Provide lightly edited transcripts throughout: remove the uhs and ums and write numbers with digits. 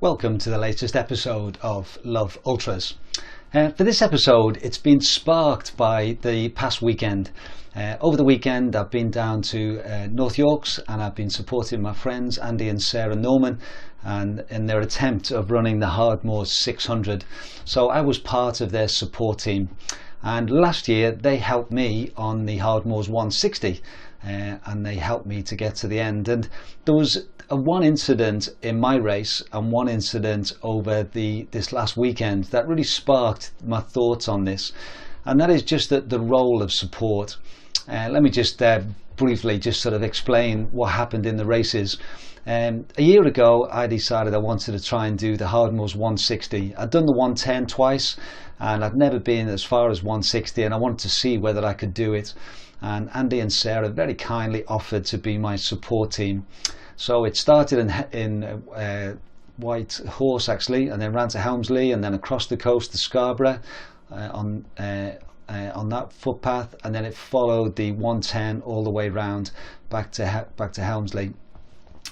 Welcome to the latest episode of Love Ultras. For this episode, it's been sparked by the past weekend. Over the weekend, I've been down to North Yorks and I've been supporting my friends Andy and Sarah Norman and in their attempt of running the Hardmoors 600. So I was part of their support team. And last year, they helped me on the Hardmoors 160 and they helped me to get to the end. And there was one incident in my race and one incident over this last weekend that really sparked my thoughts on this, and that is just the role of support. Let me just briefly just sort of explain what happened in the races. A year ago I decided I wanted to try and do the Hardmoors 160. I'd done the 110 twice and I'd never been as far as 160, and I wanted to see whether I could do it, and Andy and Sarah very kindly offered to be my support team. So it started in White Horse actually, and then ran to Helmsley and then across the coast to Scarborough on that footpath, and then it followed the 110 all the way round back to Helmsley.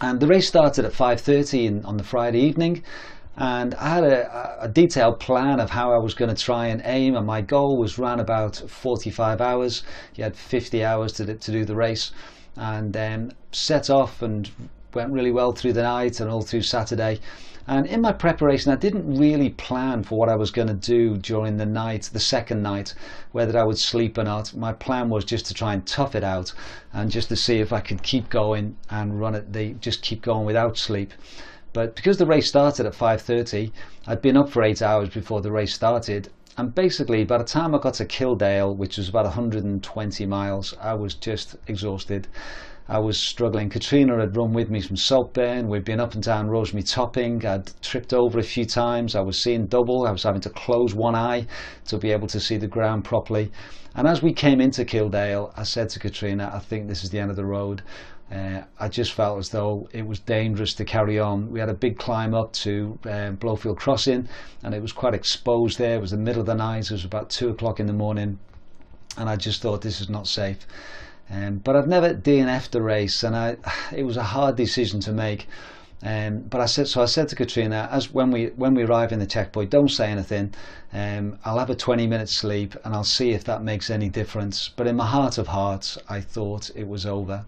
And the race started at 5:30 on the Friday evening, and I had a detailed plan of how I was going to try and aim, and my goal was around about 45 hours. You had 50 hours to do the race, and then set off and went really well through the night and all through Saturday. And in my preparation I didn't really plan for what I was going to do during the night, the second night, whether I would sleep or not. My plan was just to try and tough it out and just to see if I could keep going and run it, just keep going without sleep. But because the race started at 5:30, I'd been up for 8 hours before the race started, and basically by the time I got to Kildale, which was about 120 miles, I was just exhausted. I was struggling. Katrina had run with me from Saltburn. We'd been up and down Rosemary Topping. I'd tripped over a few times. I was seeing double. I was having to close one eye to be able to see the ground properly. And as we came into Kildale, I said to Katrina, I think this is the end of the road. I just felt as though it was dangerous to carry on. We had a big climb up to Blowfield Crossing, and it was quite exposed there. It was the middle of the night. It was about 2 o'clock in the morning, and I just thought, this is not safe. But I've never DNF'd a race, and it was a hard decision to make. But I said to Katrina, as when we arrive in the checkpoint, don't say anything. I'll have a 20-minute sleep and I'll see if that makes any difference. But in my heart of hearts, I thought it was over.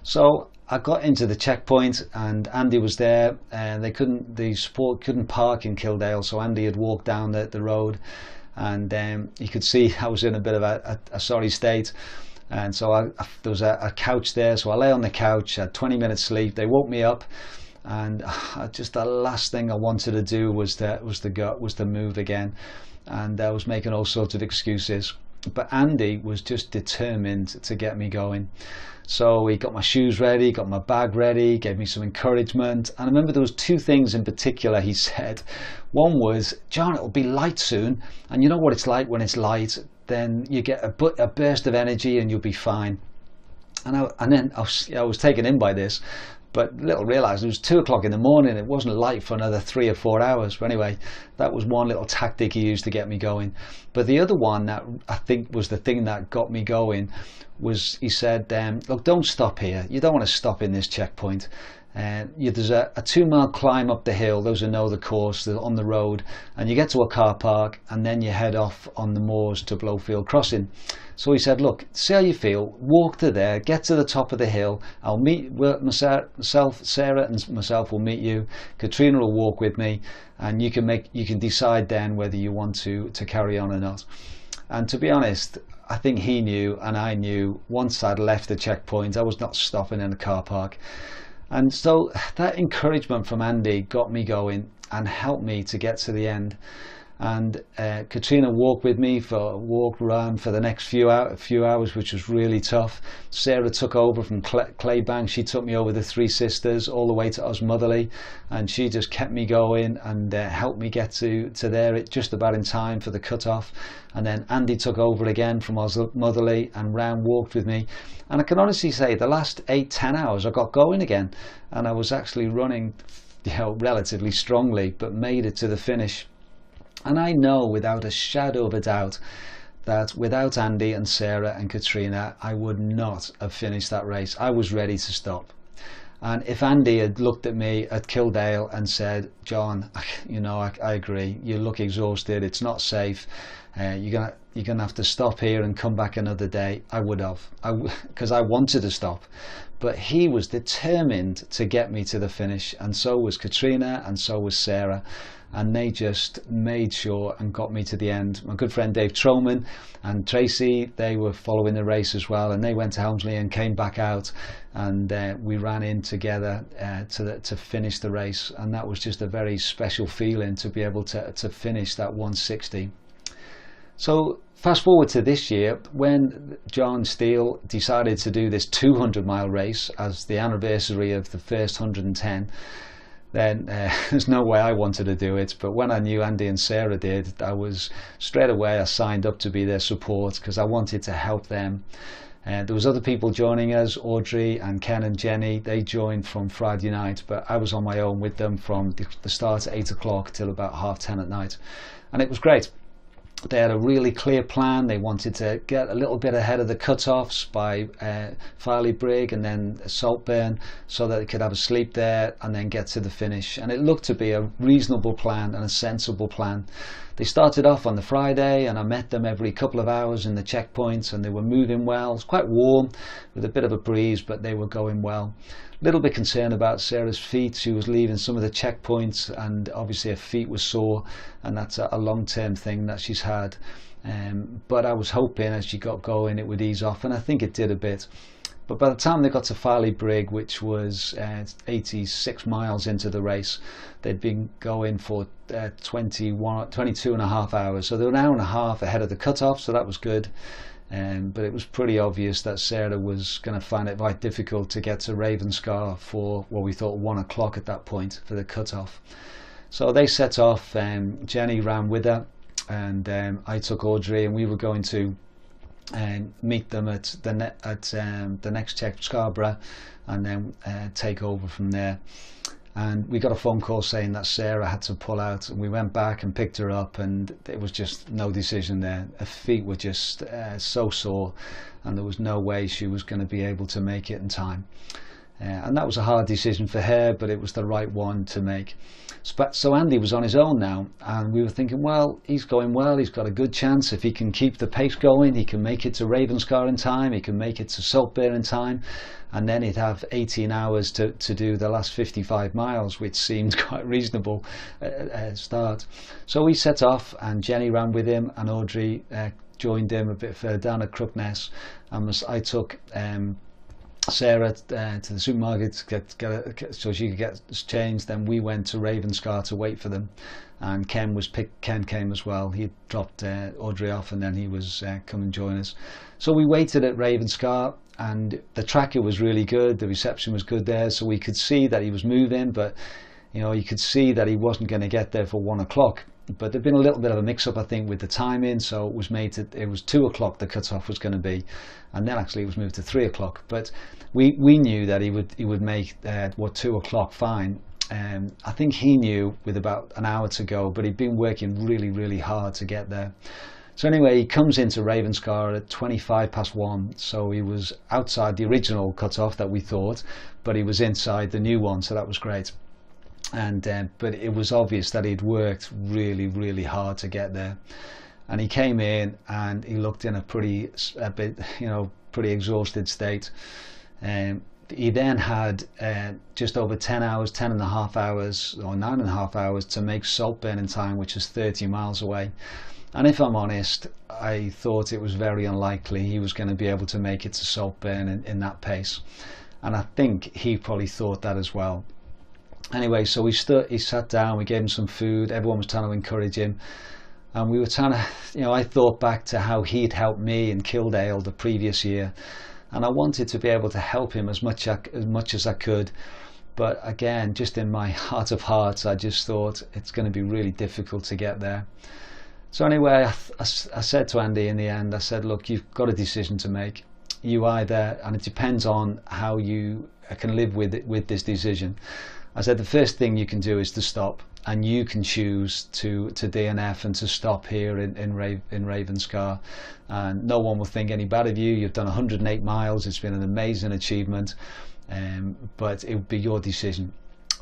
So I got into the checkpoint and Andy was there, and the support couldn't park in Kildale, so Andy had walked down the road, and you could see I was in a bit of a sorry state. And so there was a couch there, so I lay on the couch, had 20 minutes sleep. They woke me up, and just the last thing I wanted to do was to move again, and I was making all sorts of excuses. But Andy was just determined to get me going. So he got my shoes ready, got my bag ready, gave me some encouragement. And I remember there was two things in particular he said. One was, John, it'll be light soon, and you know what it's like when it's light. Then you get a burst of energy and you'll be fine. And then I was taken in by this, but little realised it was 2 o'clock in the morning. It wasn't light for another 3 or 4 hours. But anyway, that was one little tactic he used to get me going. But the other one that I think was the thing that got me going was, he said, look, don't stop here. You don't want to stop in this checkpoint. There's a 2-mile climb up the hill. Those who know the course, they're on the road, and you get to a car park, and then you head off on the moors to Blowfield Crossing. So he said, look, see how you feel, walk to there, get to the top of the hill. I'll meet myself, Sarah and myself will meet you. Katrina will walk with me, and you can decide then whether you want to carry on or not. And to be honest, I think he knew and I knew, once I'd left the checkpoint, I was not stopping in a car park. And so that encouragement from Andy got me going and helped me to get to the end. And Katrina walked with me around for the next few hours, which was really tough. Sarah took over from Claybank. She took me over the Three Sisters all the way to Osmotherley, and she just kept me going and helped me get to there just about in time for the cut-off. And then Andy took over again from Osmotherley and walked with me. And I can honestly say the last 8-10 hours I got going again, and I was actually running, relatively strongly, but made it to the finish. And I know without a shadow of a doubt that without Andy and Sarah and Katrina, I would not have finished that race. I was ready to stop. And if Andy had looked at me at Kildale and said, John, you know, I agree, you look exhausted, it's not safe, you're gonna have to stop here and come back another day, I would have, because I wanted to stop. But he was determined to get me to the finish, and so was Katrina, and so was Sarah, and they just made sure and got me to the end. My good friend Dave Troman and Tracy, they were following the race as well, and they went to Helmsley and came back out, and we ran in together to finish the race, and that was just a very special feeling to be able to finish that 160. So fast forward to this year, when John Steele decided to do this 200-mile race as the anniversary of the first 110, then there's no way I wanted to do it. But when I knew Andy and Sarah did, straight away I signed up to be their support, because I wanted to help them. There was other people joining us, Audrey and Ken and Jenny. They joined from Friday night, but I was on my own with them from the start at 8 o'clock till about 10:30 at night, and it was great. They had a really clear plan. They wanted to get a little bit ahead of the cut-offs by Farley Brig and then Saltburn, so that they could have a sleep there and then get to the finish. And it looked to be a reasonable plan and a sensible plan. They started off on the Friday, and I met them every couple of hours in the checkpoints, and they were moving well. It was quite warm with a bit of a breeze, but they were going well. A little bit concerned about Sarah's feet. She was leaving some of the checkpoints, and obviously her feet were sore, and that's a long-term thing that she's had. But I was hoping as she got going it would ease off, and I think it did a bit. But by the time they got to Farley Brig, which was 86 miles into the race, they'd been going for 22 and a half hours. So they were an hour and a half ahead of the cut-off, so that was good. But it was pretty obvious that Sarah was going to find it quite difficult to get to Ravenscar for what we thought 1 o'clock at that point for the cut-off. So they set off. Jenny ran with her, and I took Audrey, and we were going to meet them at the next check, Scarborough, and then take over from there. And we got a phone call saying that Sarah had to pull out, and we went back and picked her up, and it was just no decision there. Her feet were just so sore, and there was no way she was going to be able to make it in time. And that was a hard decision for her, but it was the right one to make. So Andy was on his own now, and we were thinking, well, he's going well, he's got a good chance. If he can keep the pace going, he can make it to Ravenscar in time, he can make it to Saltburn in time, and then he'd have 18 hours to do the last 55 miles, which seemed quite reasonable start. So we set off, and Jenny ran with him, and Audrey joined him a bit further down at Crookness, and I took Sarah to the supermarket to get so she could get changed. Then we went to Ravenscar to wait for them, and Ken came as well. He dropped Audrey off, and then he was come and join us. So we waited at Ravenscar, and the tracker was really good, the reception was good there, so we could see that he was moving, but you know, you could see that he wasn't going to get there for 1 o'clock. But there'd been a little bit of a mix-up, I think, with the timing, so it was 2 o'clock the cut-off was going to be, and then actually it was moved to 3 o'clock. But we knew that he would make 2 o'clock fine. I think he knew with about an hour to go, but he'd been working really, really hard to get there. So anyway, he comes into Ravenscar at 1:25, so he was outside the original cut-off that we thought, but he was inside the new one, so that was great. And but it was obvious that he'd worked really, really hard to get there. And he came in, and he looked in a pretty exhausted state. He then had just over 10 hours, 10 and a half hours, or 9 and a half hours to make Saltburn in time, which is 30 miles away. And if I'm honest, I thought it was very unlikely he was going to be able to make it to Saltburn in that pace. And I think he probably thought that as well. Anyway, so he sat down, we gave him some food, everyone was trying to encourage him, and we were trying to, I thought back to how he'd helped me in Kildale the previous year, and I wanted to be able to help him as much as I could, but again, just in my heart of hearts, I just thought it's going to be really difficult to get there. So anyway, I said to Andy in the end, I said, look, you've got a decision to make. You either, and it depends on how you can live with this decision. I said the first thing you can do is to stop, and you can choose to DNF and to stop here in Ravenscar, and no one will think any bad of you. You've done 108 miles, it's been an amazing achievement, but it would be your decision.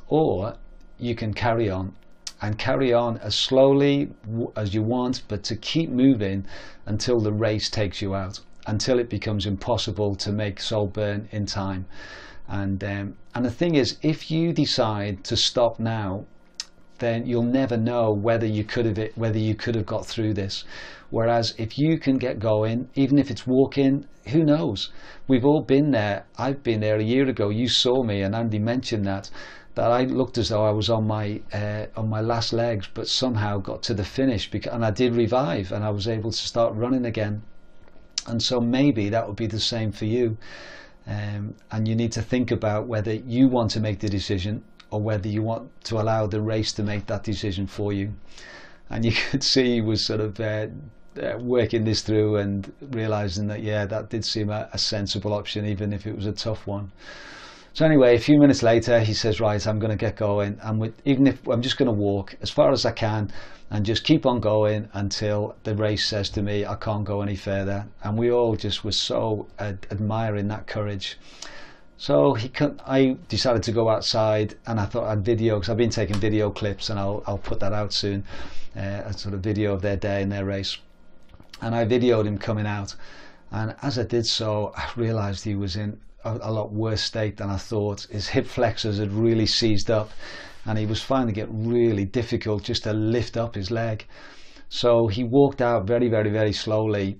Or you can carry on and carry on as slowly as you want, but to keep moving until the race takes you out, until it becomes impossible to make Saltburn in time. And the thing is, if you decide to stop now, then you'll never know whether you could have got through this. Whereas if you can get going, even if it's walking, who knows? We've all been there. I've been there a year ago. You saw me, and Andy mentioned that I looked as though I was on my last legs, but somehow got to the finish, and I did revive, and I was able to start running again. And so maybe that would be the same for you. And you need to think about whether you want to make the decision or whether you want to allow the race to make that decision for you. And you could see he was sort of working this through and realizing that, yeah, that did seem a sensible option, even if it was a tough one. So anyway, a few minutes later, he says, right, I'm going to get going. And even if I'm just going to walk as far as I can and just keep on going until the race says to me, I can't go any further. And we all just were so admiring that courage. So I decided to go outside, and I thought I'd video, because I've been taking video clips, and I'll put that out soon, a sort of video of their day and their race. And I videoed him coming out. And as I did so, I realized he was in a lot worse state than I thought. His hip flexors had really seized up, and he was finding it really difficult just to lift up his leg. So he walked out very, very, very slowly,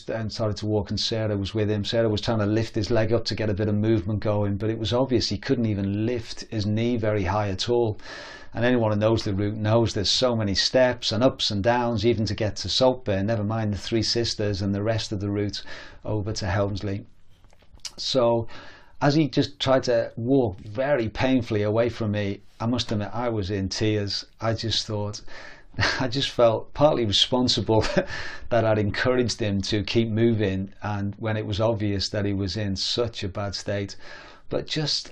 and started to walk, and Sarah was with him. Sarah was trying to lift his leg up to get a bit of movement going, but it was obvious he couldn't even lift his knee very high at all. And anyone who knows the route knows there's so many steps and ups and downs even to get to Saltburn, never mind the Three Sisters and the rest of the route over to Helmsley. So as he just tried to walk very painfully away from me, I must admit I was in tears. I just felt partly responsible that I'd encouraged him to keep moving, and when it was obvious that he was in such a bad state, but just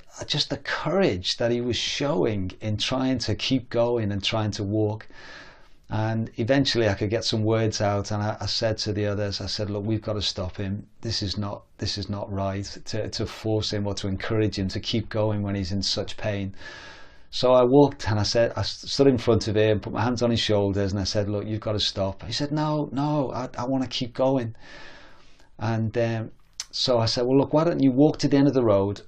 the courage that he was showing in trying to keep going and trying to walk. And eventually I could get some words out, and I said to the others, I said, look, we've got to stop him. This is not right to force him or to encourage him to keep going when he's in such pain. So I walked, and I stood in front of him, put my hands on his shoulders, and I said, look, you've got to stop. He said, no, I want to keep going. And so I said, well, look, why don't you walk to the end of the road,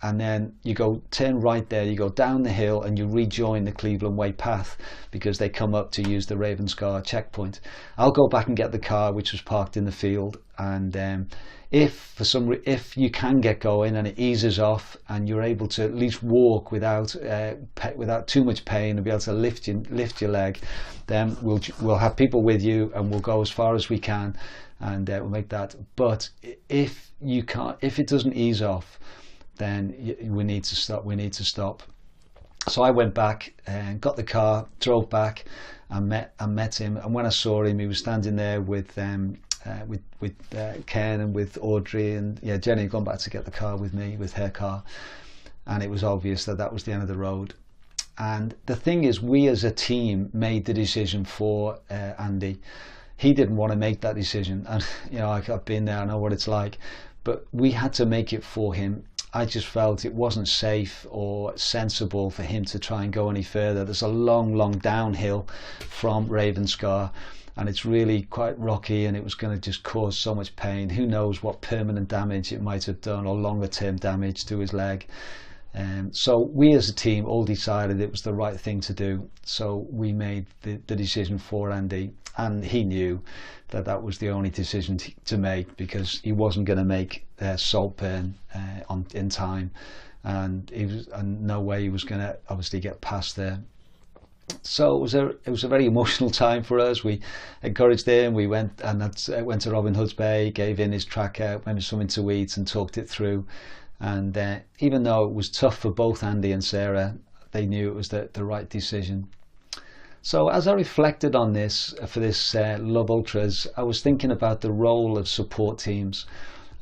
and then you turn right there, you go down the hill, and you rejoin the Cleveland Way path, because they come up to use the Ravenscar checkpoint. I'll go back and get the car, which was parked in the field, and if you can get going and it eases off and you're able to at least walk without too much pain and be able to lift your leg, then we'll have people with you, and we'll go as far as we can, and we'll make that. But if it doesn't ease off, then we need to stop. So I went back and got the car, drove back, and met him. And when I saw him, he was standing there with Ken and with Audrey, and Jenny had gone back to get the car with me, with her car, and it was obvious that was the end of the road. And the thing is, we as a team made the decision for Andy. He didn't want to make that decision, and I've been there, I know what it's like, but we had to make it for him. I just felt it wasn't safe or sensible for him to try and go any further. There's a long, long downhill from Ravenscar, and it's really quite rocky, and it was going to just cause so much pain. Who knows what permanent damage it might have done, or longer term damage to his leg. So we as a team all decided it was the right thing to do. So we made the decision for Andy, and he knew that was the only decision to make, because he wasn't going to make Saltburn in time, and no way he was going to obviously get past there. So it was a very emotional time for us. We encouraged him. We went to Robin Hood's Bay, gave in his tracker, went with something to eat, and talked it through. And even though it was tough for both Andy and Sarah, they knew it was the right decision. So as I reflected on this for this Love Ultras, I was thinking about the role of support teams,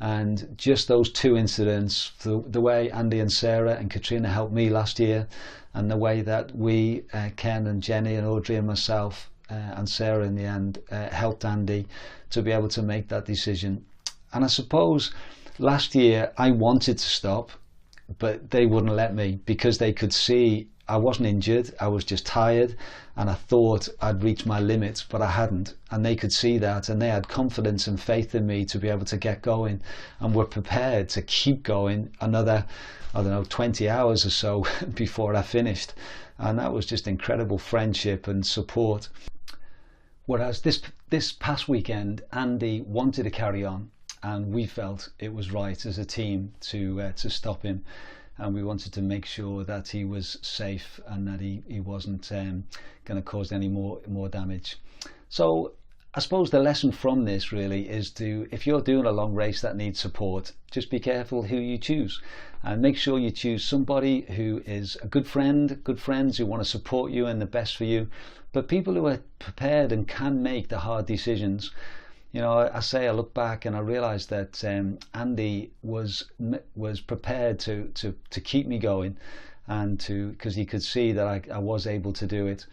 and just those two incidents, the way Andy and Sarah and Katrina helped me last year, and the way that we, Ken and Jenny and Audrey and myself and Sarah in the end, helped Andy to be able to make that decision. And I suppose last year I wanted to stop, but they wouldn't let me because they could see I wasn't injured, I was just tired, and I thought I'd reached my limits, but I hadn't, and they could see that, and they had confidence and faith in me to be able to get going, and were prepared to keep going another, I don't know, 20 hours or so before I finished. And that was just incredible friendship and support. Whereas this past weekend, Andy wanted to carry on, and we felt it was right as a team to stop him, and we wanted to make sure that he was safe and that he wasn't going to cause any more damage. So I suppose the lesson from this really is if you're doing a long race that needs support, just be careful who you choose, and make sure you choose somebody who is a good friends who want to support you and the best for you, but people who are prepared and can make the hard decisions. You know, I look back and I realised that Andy was prepared to keep me going, and because he could see that I was able to do it.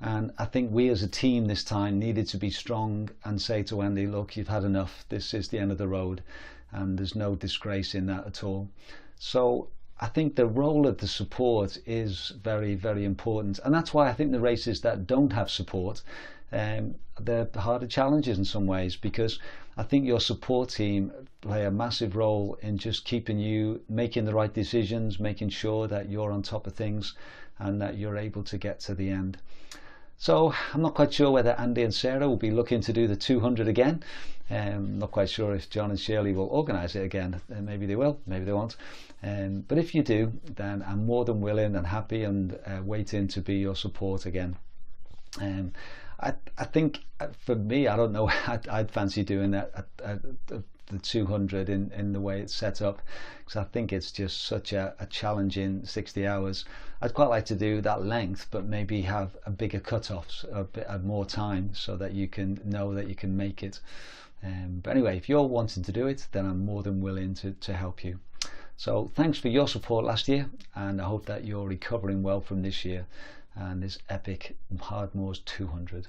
And I think we as a team this time needed to be strong and say to Andy, look, you've had enough, this is the end of the road, and there's no disgrace in that at all. So I think the role of the support is very, very important, and that's why I think the races that don't have support, they're harder challenges in some ways, because I think your support team play a massive role in just keeping you making the right decisions, making sure that you're on top of things and that you're able to get to the end. So I'm not quite sure whether Andy and Sarah will be looking to do the 200 again. Not quite sure if John and Shirley will organise it again. Maybe they will, maybe they won't. But if you do, then I'm more than willing and happy and waiting to be your support again. I think for me, I don't know, I'd fancy doing that the 200 in the way it's set up, because I think it's just such a challenging 60 hours. I'd quite like to do that length, but maybe have a bigger cut-offs, a bit more time, so that you can know that you can make it. But anyway, if you're wanting to do it, then I'm more than willing to help you. So thanks for your support last year, and I hope that you're recovering well from this year and this epic Hardmoors 200.